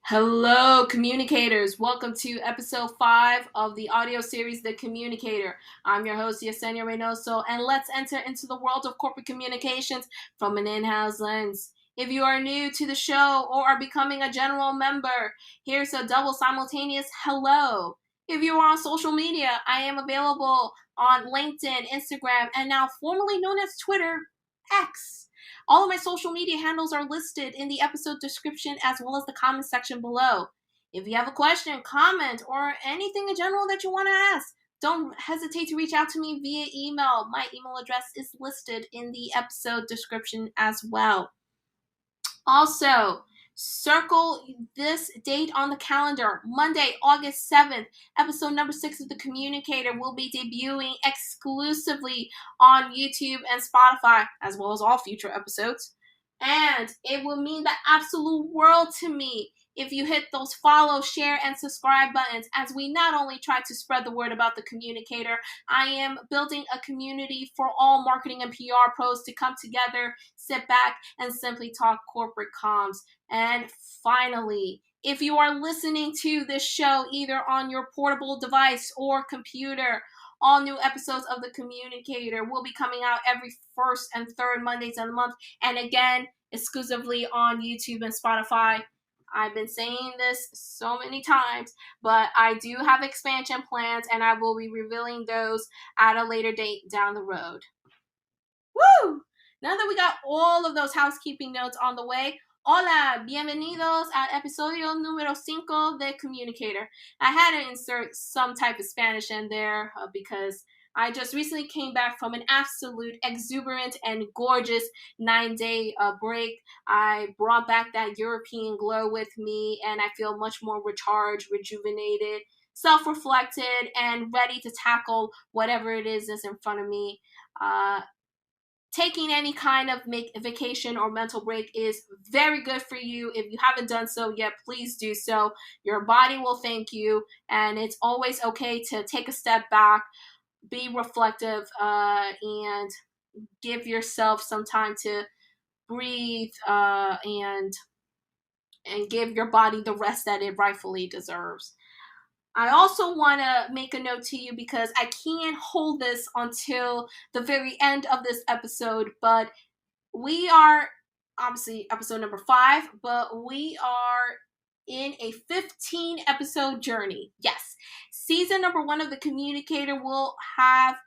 Hello, communicators. Welcome to episode 5 of the audio series, The Communicator. I'm your host, Yesenia Reinoso, and let's enter into the world of corporate communications from an in-house lens. If you are new to the show or are becoming a general member, here's a double simultaneous hello. If you are on social media, I am available on LinkedIn, Instagram, and now formerly known as Twitter, X. All of my social media handles are listed in the episode description as well as the comment section below. If you have a question, comment, or anything in general that you want to ask, don't hesitate to reach out to me via email. My email address is listed in the episode description as well. Also, circle this date on the calendar. Monday, August 7th, episode number 6 of The Communicator will be debuting exclusively on YouTube and Spotify, as well as all future episodes. And it will mean the absolute world to me if you hit those follow, share, and subscribe buttons, as we not only try to spread the word about The Communicator, I am building a community for all marketing and PR pros to come together, sit back, and simply talk corporate comms. And finally, if you are listening to this show either on your portable device or computer, all new episodes of The Communicator will be coming out every first and third Mondays of the month, and again, exclusively on YouTube and Spotify. I've been saying this so many times, but I do have expansion plans, and I will be revealing those at a later date down the road. Woo! Now that we got all of those housekeeping notes on the way, hola, bienvenidos al episodio número 5 de Communicator. I had to insert some type of Spanish in there because I just recently came back from an absolute exuberant and gorgeous 9-day break. I brought back that European glow with me, and I feel much more recharged, rejuvenated, self-reflected, and ready to tackle whatever it is that's in front of me. Taking any kind of vacation or mental break is very good for you. If you haven't done so yet, please do so. Your body will thank you, and it's always okay to take a step back, be reflective, and give yourself some time to breathe and give your body the rest that it rightfully deserves. I also want to make a note to you because I can't hold this until the very end of this episode, but we are obviously episode number 5, but we are in a 15 episode journey. Yes, season number 1 of The Communicator will have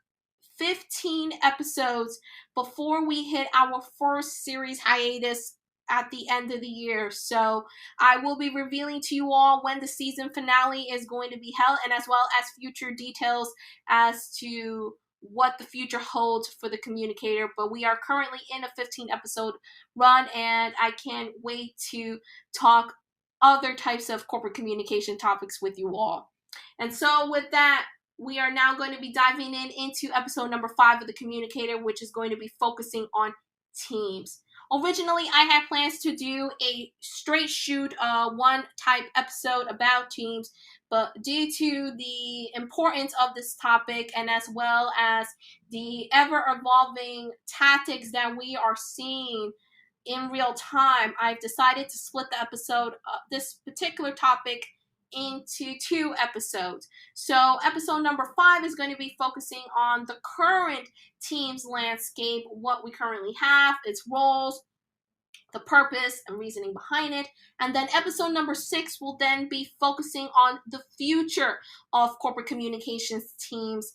15 episodes before we hit our first series hiatus at the end of the year. So I will be revealing to you all when the season finale is going to be held, and as well as future details as to what the future holds for The Communicator. But we are currently in a 15 episode run, and I can't wait to talk other types of corporate communication topics with you all. And so with that, we are now going to be diving into episode number 5 of The Communicator, which is going to be focusing on teams. Originally, I had plans to do a straight shoot one type episode about teams, but due to the importance of this topic, and as well as the ever-evolving tactics that we are seeing in real time, I've decided to split the episode, this particular topic, into 2 episodes. So episode number 5 is going to be focusing on the current team's landscape, what we currently have, its roles, the purpose and reasoning behind it. And then episode number 6 will then be focusing on the future of corporate communications teams,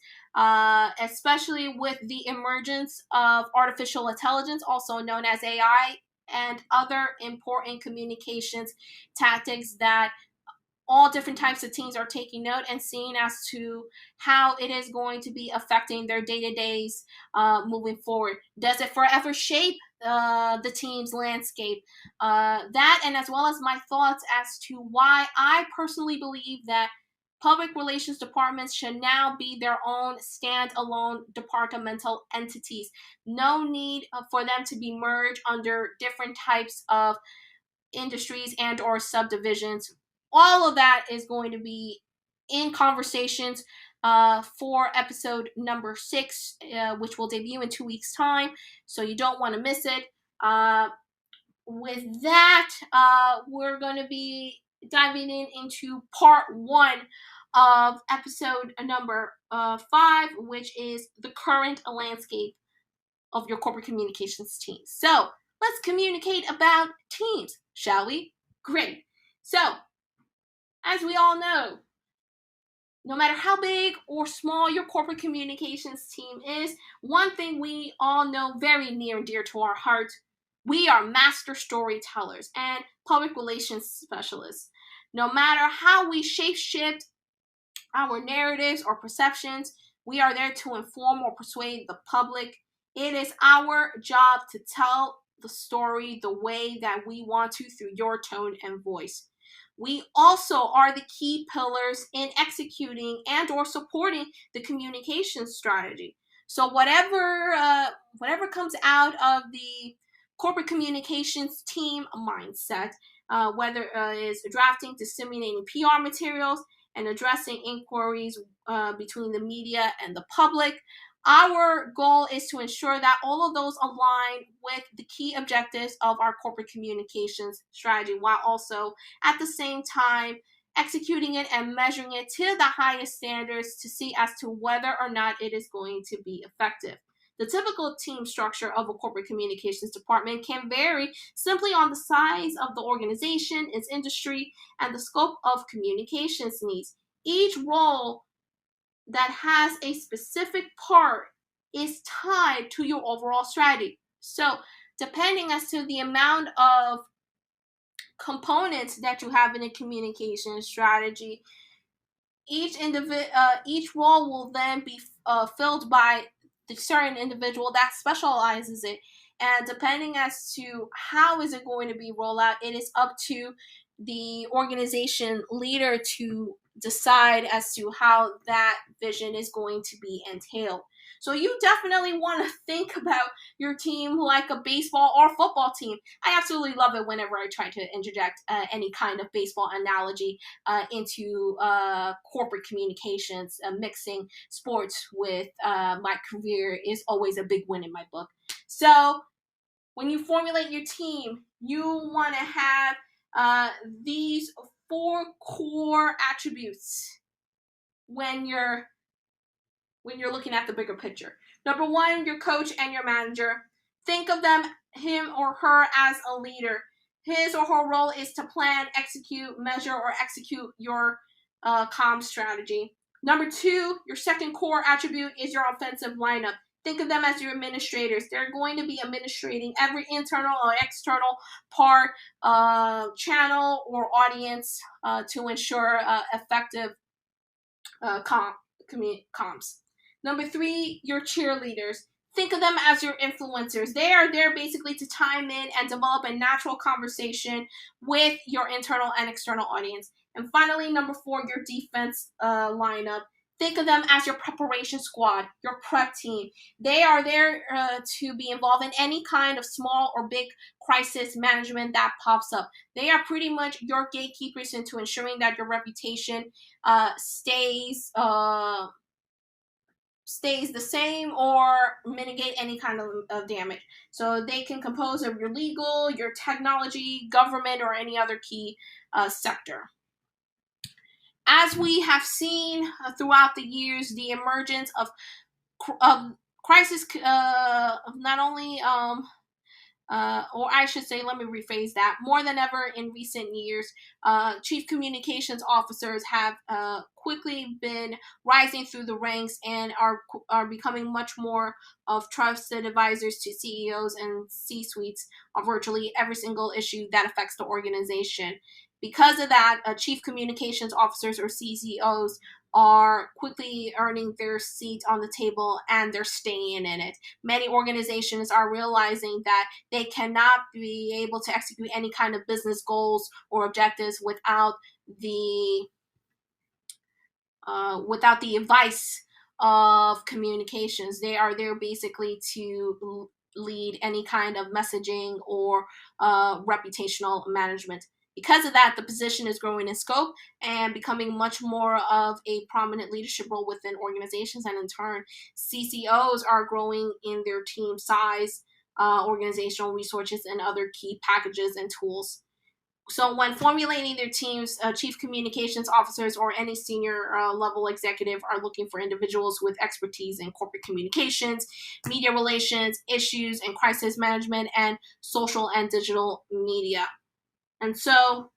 especially with the emergence of artificial intelligence, also known as AI, and other important communications tactics that all different types of teams are taking note and seeing as to how it is going to be affecting their day-to-days moving forward. Does it forever shape the team's landscape? That, and as well as my thoughts as to why I personally believe that public relations departments should now be their own standalone departmental entities. No need for them to be merged under different types of industries and or subdivisions. All of that is going to be in conversations for episode number 6, which will debut in 2 weeks' time. So you don't want to miss it. With that, we're going to be diving into part 1 of episode number 5, which is the current landscape of your corporate communications team. So let's communicate about teams, shall we? Great. So, as we all know, no matter how big or small your corporate communications team is, one thing we all know very near and dear to our hearts: we are master storytellers and public relations specialists. No matter how we shape-shift our narratives or perceptions, we are there to inform or persuade the public. It is our job to tell the story the way that we want to through your tone and voice. We also are the key pillars in executing and or supporting the communication strategy. So whatever comes out of the corporate communications team mindset, whether is drafting, disseminating PR materials, and addressing inquiries between the media and the public. Our goal is to ensure that all of those align with the key objectives of our corporate communications strategy, while also at the same time executing it and measuring it to the highest standards to see as to whether or not it is going to be effective. The typical team structure of a corporate communications department can vary simply on the size of the organization, its industry, and the scope of communications needs. Each role that has a specific part is tied to your overall strategy. So, depending as to the amount of components that you have in a communication strategy, each role will then be filled by the certain individual that specializes it, and depending as to how is it going to be rolled out, it is up to the organization leader to decide as to how that vision is going to be entailed. So you definitely want to think about your team like a baseball or football team. I absolutely love it whenever I try to interject any kind of baseball analogy into corporate communications. Mixing sports with my career is always a big win in my book. So when you formulate your team, you want to have these 4 core attributes when you're looking at the bigger picture. Number 1, your coach and your manager. Think of him or her as a leader. His or her role is to plan, execute, measure, or execute your comm strategy. Number 2, your second core attribute is your offensive lineup. Think of them as your administrators. They're going to be administrating every internal or external part, channel, or audience to ensure effective comms. Number 3, your cheerleaders. Think of them as your influencers. They are there basically to chime in and develop a natural conversation with your internal and external audience. And finally, number 4, your defense lineup. Think of them as your preparation squad, your prep team. They are there to be involved in any kind of small or big crisis management that pops up. They are pretty much your gatekeepers into ensuring that your reputation stays the same or mitigate any kind of damage. So they can compose of your legal, your technology, government, or any other key sector. As we have seen throughout the years, the emergence of crisis not only or I should say, let me rephrase that. More than ever in recent years, chief communications officers have quickly been rising through the ranks and are becoming much more of trusted advisors to CEOs and C-suites on virtually every single issue that affects the organization. Because of that, chief communications officers or CCOs are quickly earning their seat on the table and they're staying in it. Many organizations are realizing that they cannot be able to execute any kind of business goals or objectives without the advice of communications. They are there basically to lead any kind of messaging or reputational management. Because of that, the position is growing in scope and becoming much more of a prominent leadership role within organizations, and in turn, CCOs are growing in their team size, organizational resources, and other key packages and tools. So when formulating their teams, chief communications officers or any senior level executive are looking for individuals with expertise in corporate communications, media relations, issues and crisis management, and social and digital media. And so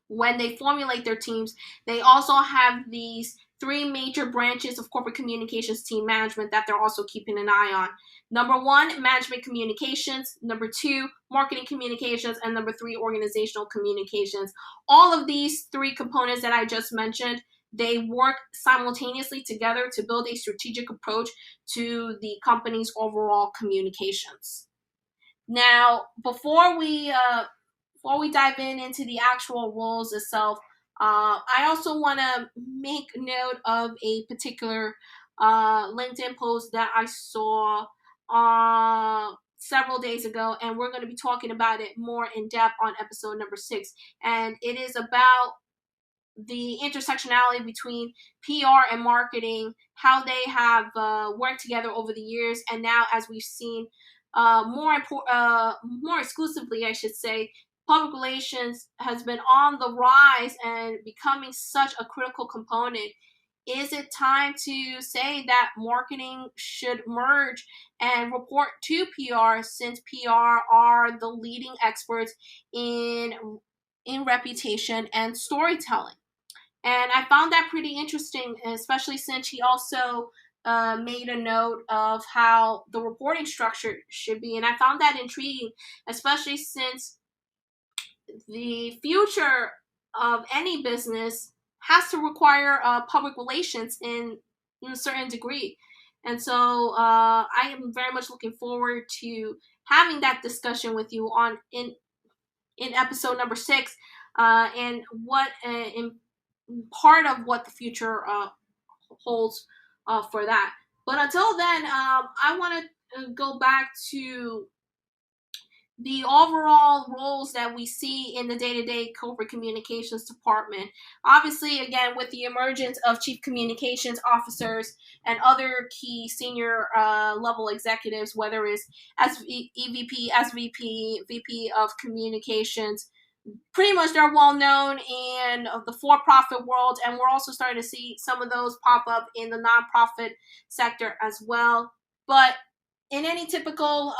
when they formulate their teams, they also have these three major branches of corporate communications team management that they're also keeping an eye on. Number one, management communications. Number two, marketing communications. And number three, organizational communications. All of these three components that I just mentioned, they work simultaneously together to build a strategic approach to the company's overall communications. Now, before we dive into the actual roles itself, I also want to make note of a particular LinkedIn post that I saw several days ago, and we're going to be talking about it more in depth on episode number 6. And it is about the intersectionality between PR and marketing, how they have worked together over the years, and now, as we've seen, more exclusively, I should say, public relations has been on the rise and becoming such a critical component. Is it time to say that marketing should merge and report to PR, since PR are the leading experts in reputation and storytelling? And I found that pretty interesting, especially since he also made a note of how the reporting structure should be. And I found that intriguing, especially since the future of any business has to require public relations in a certain degree. And so I am very much looking forward to having that discussion with you on in episode number 6, and what in part of what the future holds for that. But until then, I want to go back to the overall roles that we see in the day-to-day corporate communications department. Obviously, again, with the emergence of chief communications officers and other key senior level executives, whether it's as EVP, SVP, VP of communications, pretty much they're well known in the for-profit world, and we're also starting to see some of those pop up in the nonprofit sector as well. But in any typical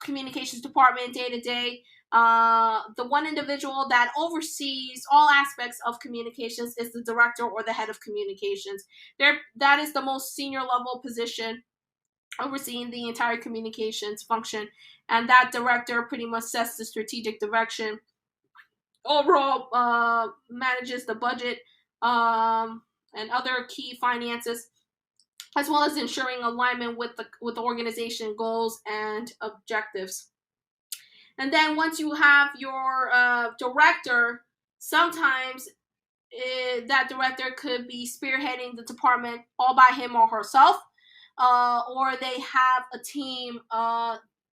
communications department day to day, the one individual that oversees all aspects of communications is the director or the head of communications. That is the most senior level position, overseeing the entire communications function, and that director pretty much sets the strategic direction, overall manages the budget, and other key finances, as well as ensuring alignment with the organization goals and objectives. And then once you have your director, sometimes that director could be spearheading the department all by him or herself, or they have a team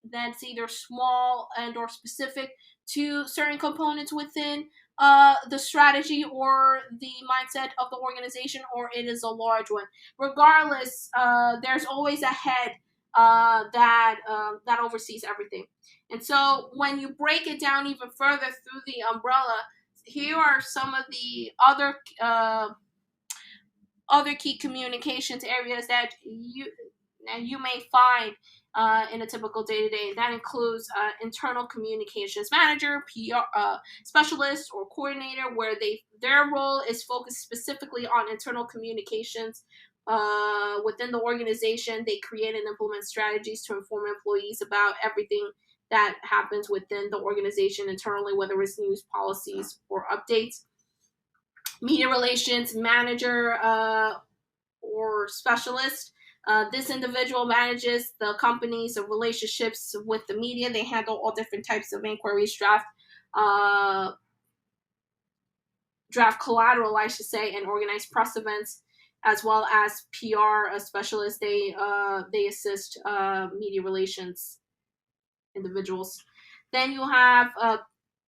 that's either small and or specific to certain components within the strategy or the mindset of the organization, or it is a large one. Regardless, there's always a head that oversees everything. And so when you break it down even further through the umbrella, here are some of the other key communications areas that you may find in a typical day-to-day. That includes internal communications manager, PR specialist, or coordinator, where their role is focused specifically on internal communications within the organization. They create and implement strategies to inform employees about everything that happens within the organization internally, whether it's news, policies, or updates. Media relations manager or specialist. This individual manages the company's relationships with the media. They handle all different types of inquiries, draft collateral, I should say, and organize press events, as well as PR specialists. They assist media relations individuals. Then you have a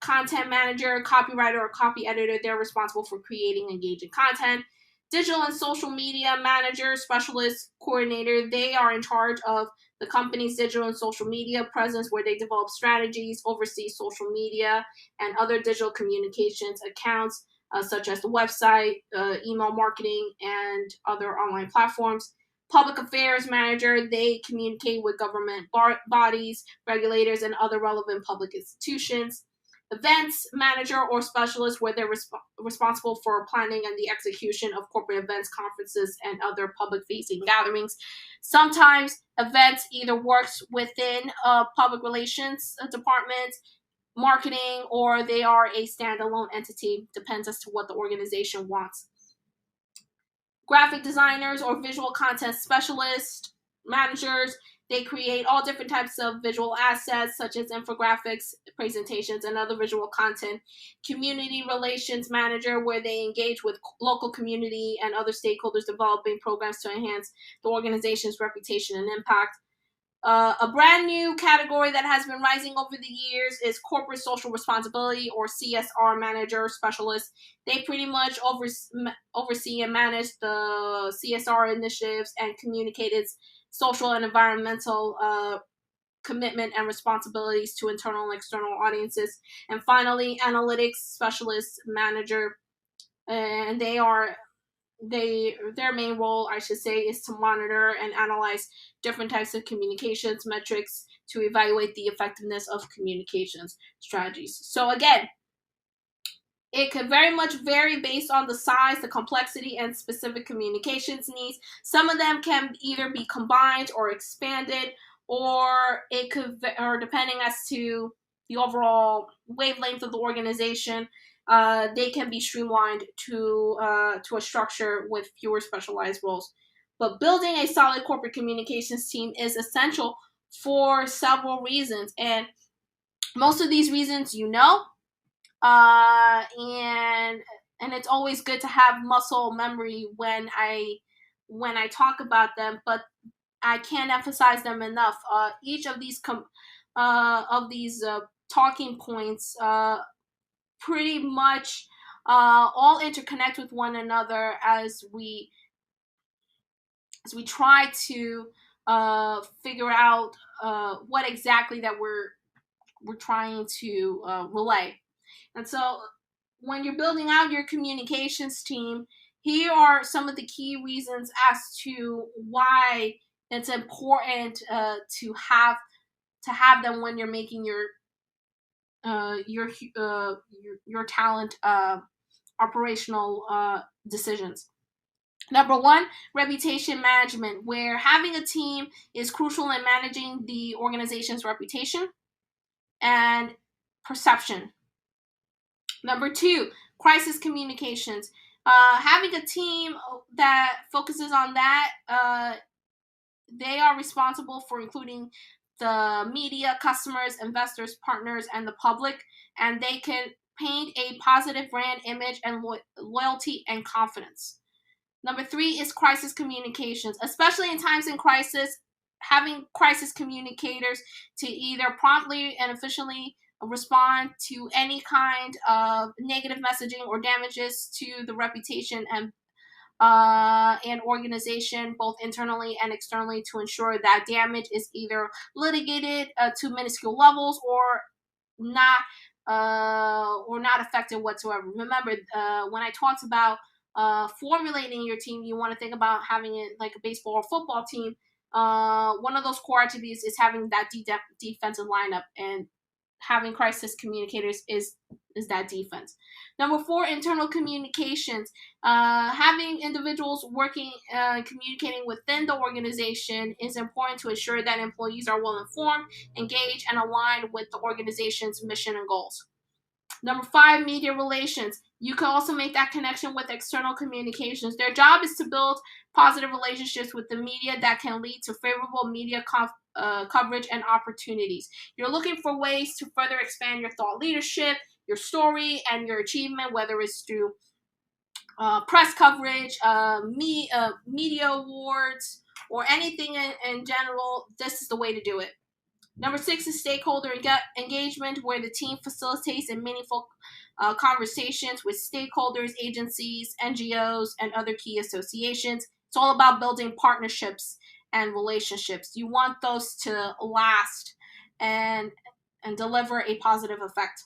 content manager, copywriter, or copy editor. They're responsible for creating engaging content. Digital and social media manager, specialist, coordinator. They are in charge of the company's digital and social media presence, where they develop strategies, oversee social media and other digital communications accounts, such as the website, email marketing, and other online platforms. Public affairs manager, they communicate with government bodies, regulators, and other relevant public institutions. Events manager or specialist, where they're responsible for planning and the execution of corporate events, conferences, and other public-facing gatherings. Sometimes events either works within a public relations department, marketing, or they are a standalone entity. Depends as to what the organization wants. Graphic designers or visual content specialists, managers, they create all different types of visual assets such as infographics, presentations, and other visual content. Community relations manager, where they engage with local community and other stakeholders, developing programs to enhance the organization's reputation and impact. A brand new category that has been rising over the years is corporate social responsibility, or CSR manager specialist. They pretty much oversee and manage the CSR initiatives and communicate its social and environmental commitment and responsibilities to internal and external audiences. And finally, analytics specialist manager, and their main role, I should say, is to monitor and analyze different types of communications metrics to evaluate the effectiveness of communications strategies. So again, it could very much vary based on the size, the complexity, and specific communications needs. Some of them can either be combined or expanded, or depending as to the overall wavelength of the organization, they can be streamlined to a structure with fewer specialized roles. But building a solid corporate communications team is essential for several reasons, and most of these reasons and it's always good to have muscle memory when I talk about them, but I can't emphasize them enough. Each of these talking points pretty much all interconnect with one another as we try to figure out what exactly that we're trying to relay. And so when you're building out your communications team, here are some of the key reasons as to why it's important to have them when you're making your talent operational decisions. Number one, reputation management, where having a team is crucial in managing the organization's reputation and perception. Number two, crisis communications. Having a team that focuses on that, they are responsible for including the media, customers, investors, partners, and the public, and they can paint a positive brand image and loyalty and confidence. Number three is crisis communications, especially in times in crisis. Having crisis communicators to either promptly and efficiently respond to any kind of negative messaging or damages to the reputation and organization, both internally and externally, to ensure that damage is either litigated to minuscule levels or not affected whatsoever. Remember, when I talked about formulating your team, you want to think about having it like a baseball or football team. One of those core attributes is having that defensive lineup, and having crisis communicators is that defense. Number four, internal communications. Having individuals working, communicating within the organization is important to ensure that employees are well informed, engaged, and aligned with the organization's mission and goals. Number five, media relations. You can also make that connection with external communications. Their job is to build positive relationships with the media that can lead to favorable media coverage and opportunities. You're looking for ways to further expand your thought leadership, your story, and your achievement, whether it's through press coverage, media awards, or anything in general. This is the way to do it. Number six is stakeholder engagement, where the team facilitates and meaningful conversations with stakeholders, agencies, NGOs, and other key associations. It's all about building partnerships and relationships. You want those to last and deliver a positive effect.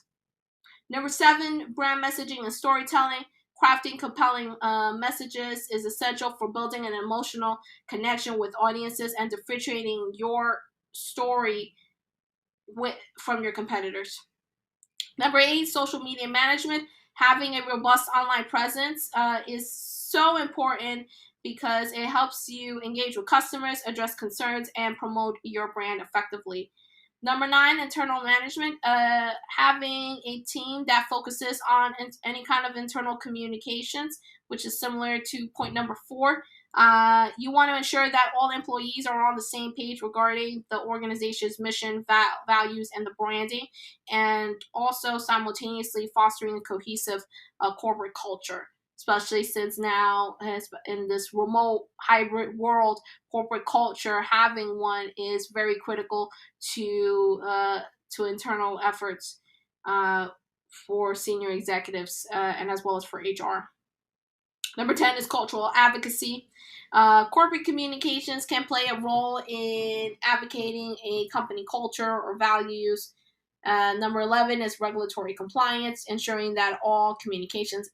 Number 7, brand messaging and storytelling. Crafting compelling messages is essential for building an emotional connection with audiences and differentiating your story from your competitors. Number 8, social media management. Having a robust online presence is so important because it helps you engage with customers, address concerns, and promote your brand effectively. Number 9, internal management. Having a team that focuses on any kind of internal communications, which is similar to point number 4. You want to ensure that all employees are on the same page regarding the organization's mission, values, and the branding, and also simultaneously fostering a cohesive corporate culture, especially since now, in this remote hybrid world, corporate culture, having one is very critical to internal efforts for senior executives and as well as for HR. Number 10 is cultural advocacy. Corporate communications can play a role in advocating a company culture or values. Number 11 is regulatory compliance, ensuring that all communications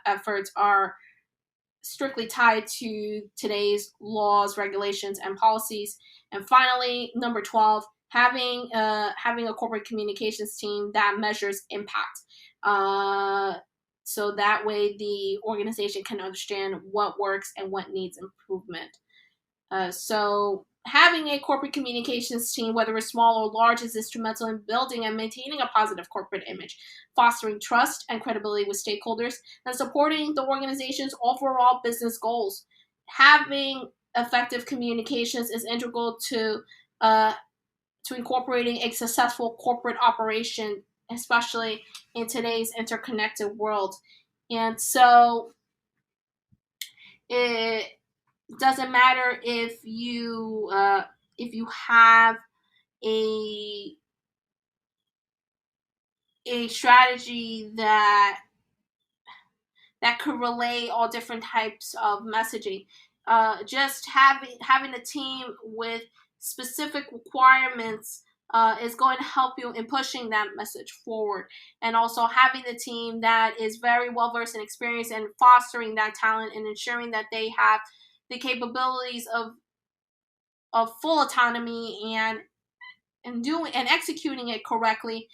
efforts are strictly tied to today's laws, regulations, and policies. And finally, number 12, having a corporate communications team that measures impact. So that way the organization can understand what works and what needs improvement. So having a corporate communications team, whether it's small or large, is instrumental in building and maintaining a positive corporate image, fostering trust and credibility with stakeholders, and supporting the organization's overall business goals. Having effective communications is integral to incorporating a successful corporate operation, especially in today's interconnected world. And so it doesn't matter if you have a strategy that could relay all different types of messaging. Just having a team with specific requirements is going to help you in pushing that message forward, and also having the team that is very well versed and experienced and fostering that talent and ensuring that they have the capabilities of full autonomy and doing and executing it correctly.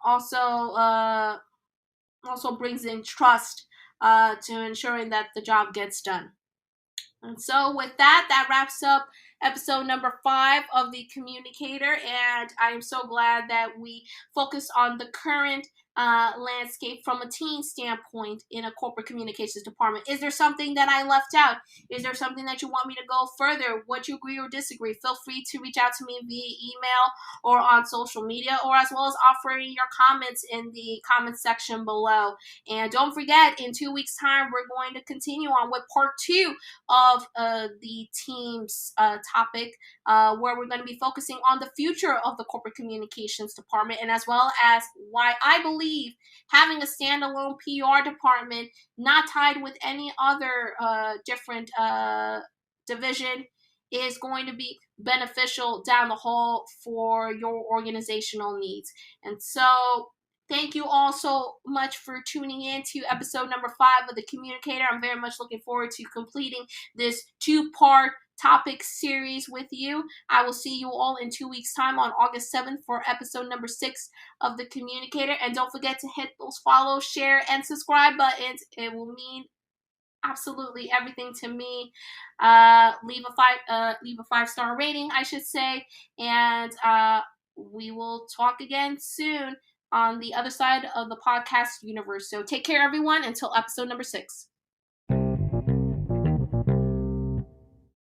Also brings in trust to ensuring that the job gets done. And so with that wraps up episode number 5 of the Communicator, and I am so glad that we focused on the current landscape from a teen standpoint in a corporate communications department. Is there something that I left out? Is there something that you want me to go further? Would you agree or disagree? Feel free to reach out to me via email or on social media, or as well as offering your comments in the comment section below. And don't forget, in 2 weeks' time, we're going to continue on with part 2 of the team's topic, where we're going to be focusing on the future of the corporate communications department, and as well as why I believe having a standalone PR department not tied with any other different division is going to be beneficial down the hall for your organizational needs. And so thank you all so much for tuning in to episode number 5 of the Communicator. I'm very much looking forward to completing this 2-part topic series with you. I will see you all in 2 weeks' time on August 7th for episode number 6 of the Communicator. And don't forget to hit those follow, share, and subscribe buttons. It will mean absolutely everything to me. Leave a 5-star rating, I should say, and we will talk again soon on the other side of the podcast universe. So take care, everyone, until episode number 6.